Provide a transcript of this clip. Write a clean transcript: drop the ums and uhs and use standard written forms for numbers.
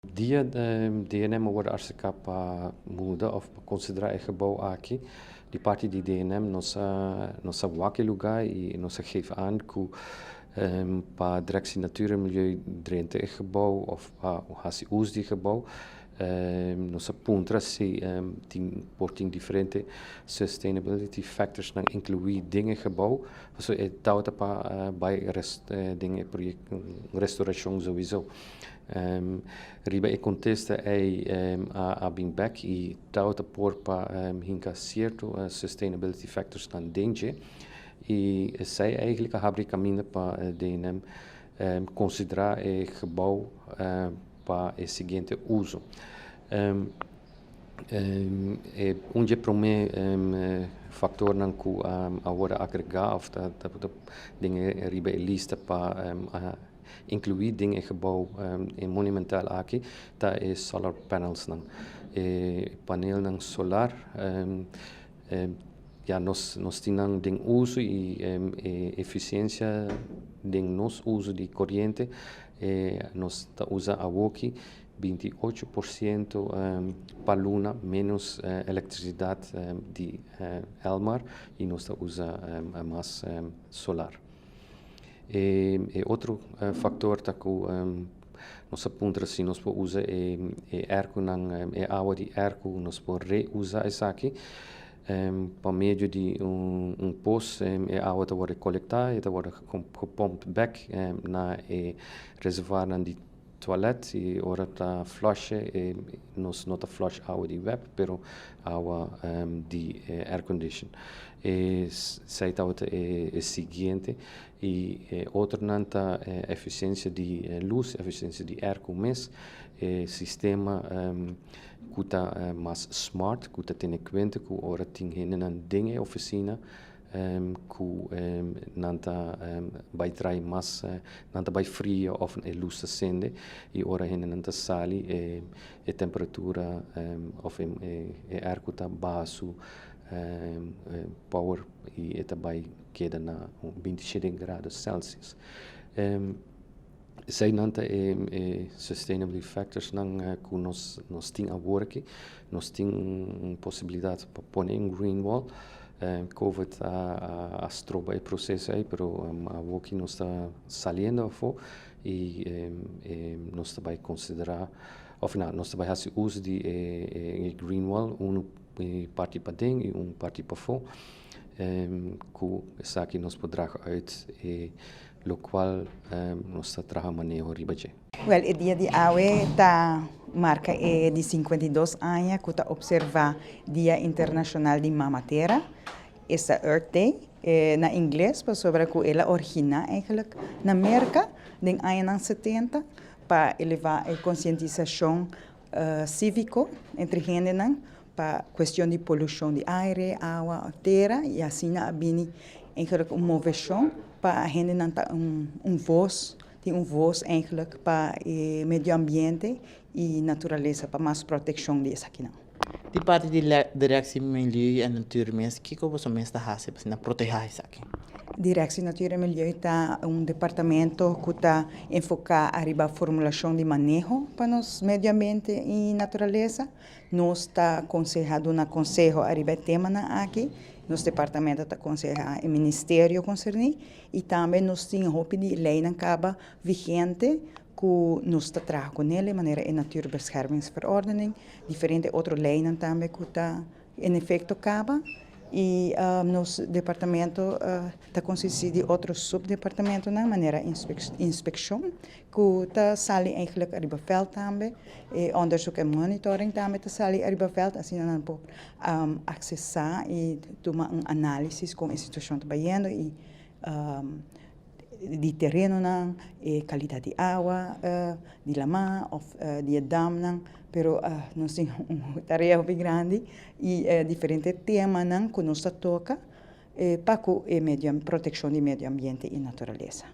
Dia DNM wordt hartstikke muda of considerar het gebouw aqui. Die parte de DNM nossa wakke lugar e nossa geeft aan que para directie natuur en milieu drente het gebouw of para se uso de gebouw. Nossa puntra se porting diferente sustainability factors na incluir dingen gebouw. So tauta pa bij dingen project restauração sowieso. Riba e contesta a bem back e tauta por pa hinka certo sustainability factors na dentje. E zij eigenlijk hebben caminho para DNM considerar het gebouw para o seguinte uso. Onde para mim factor não que agora agregar of dat dingen riba lista para incluir dingen in gebouw in monumental aqui, dat is solar panels não. Paneel não solar ja nós temos ding uso e eficiência ding nos uso de corrente nós usa a woki 28% para luna menos eletricidade de Elmar e nós usa mais solar. Outro fator que nós aponta se nós usa erco água de erco nós podemos reusar isso aqui. Por meio de poço, a água está coletada e está gepompt back na reservoir de toilet e ora está flush nós não flush água de web, pero água de air condition. Sei é seguinte e outro não tá eficiência de luz, eficiência de ar com mês, sistema que está mais smart, que está tendo conta que ora tem dingen oficina que não está vai trazer mais não está vai frio of luz acende e ora não está sali a temperatura of ar que está baixo power e está vai queda na 27 graus Celsius. Zij nanta sustainability factors nang que nós temos agora aqui, nós temos possibilidade para pôr em green wall. COVID a stroba o processo aí, pero agora aqui nós está saliendo fo e nós vai considerar, ou não, nós vai fazer uso de green wall, parte para dentro e parte para fora. Que essa aqui nós poderá uit lo qual nós trabalhamos manejo ribaje. Well, o dia de hoje tá marca de 52 anos que tá observar Dia Internacional de Mamateira. Essa Earth Day na inglês para sobre que ela origina eigenlijk na América den anos 70 para elevar a conscientização cívico entre gente para questão de poluição de aire, água, terra e assim na abini eigenlijk uma moção para a gente não ter voz, tem voz eigenlijk para o meio ambiente e natureza para mais proteção disso aqui não. De parte da Direção Milieu e Naturmens, o que você está fazendo para proteger isso aqui? Direção Natura e Milieu está departamento que está enfocado arriba a formulação de manejo para o meio ambiente e natureza. Nós está aconselhado no conselho arriba tema aqui. Nosso departamento está aconselhado o ministério concernido e também nós temos de lei na caba vigente que nós está trabalhando com ele, de maneira de natuurbeschermingsverordening, diferente outras leis também que está em efeito caba. E nosso departamento está consistido de outros subdepartamentos na maneira inspeção, que está sali eigenlijk arriba veld também, onderzoek en monitoring também está sali arriba veld, assim não pode acessar e tomar análise com a situação trabalhando e de terreno não, qualidade de água, de lama, de dam pero nós temos uma tarefa bem grande e diferentes temas que nos toca para a proteção do meio ambiente e natureza.